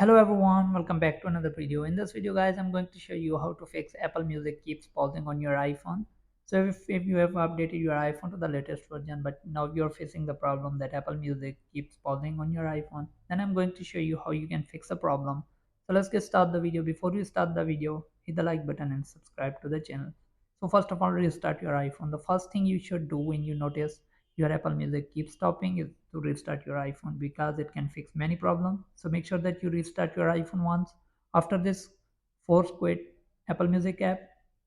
Hello everyone, welcome back to another video. In this video guys, I'm going to show you how to fix Apple Music keeps pausing on your iPhone. So if you have updated your iPhone to the latest version but now you're facing the problem that Apple Music keeps pausing on your iPhone, then I'm going to show you how you can fix the problem. So let's get started the video. Before we start the video, hit the like button and subscribe to the channel. So first of all, restart your iPhone. The first thing you should do when you notice your Apple Music keeps stopping is to restart your iPhone because it can fix many problems. So make sure that you restart your iPhone once. After this, force quit Apple Music app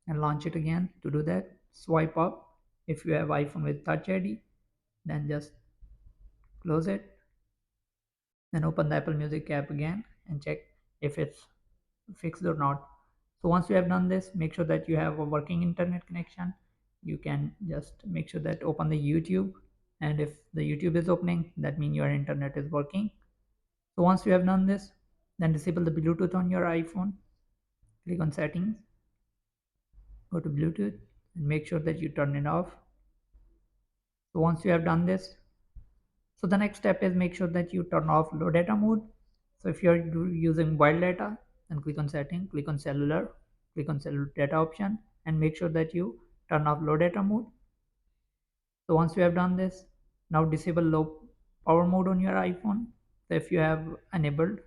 and launch it again. To do that, swipe up. If you have iPhone with Touch ID, then just close it. Then open the Apple Music app again and check if it's fixed or not. So once you have done this, make sure that you have a working internet connection. You can just make sure that open the YouTube, and if the YouTube is opening, that means your internet is working. So once you have done this, then disable the Bluetooth on your iPhone. Click on settings, go to Bluetooth and make sure that you turn it off. So once you have done this, so the next step is make sure that you turn off low data mode. So if you're using wild data, then click on setting, click on cellular data option and make sure that you turn off low data mode. So once you have done this, now disable low power mode on your iPhone. So if you have enabled,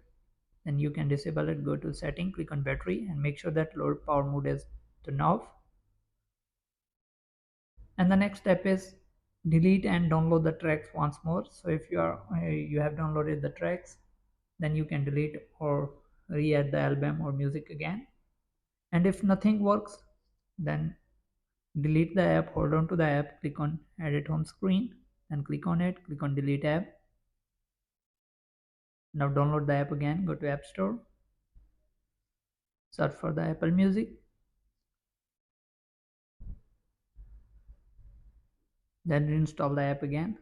then you can disable it. Go to setting, click on battery and make sure that low power mode is turned off. And the next step is delete and download the tracks once more. So if you have downloaded the tracks, then you can delete or re-add the album or music again. And if nothing works, then delete the app, hold on to the app, click on edit home screen, then click on it, click on delete app. Now download the app again, go to App Store, search for the Apple Music, then reinstall the app again.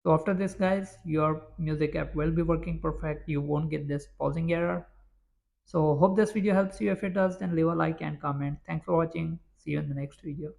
So after this guys, your music app will be working perfect. You won't get this pausing error. So hope this video helps you. If it does, then leave a like and comment. Thanks for watching. See you in the next video.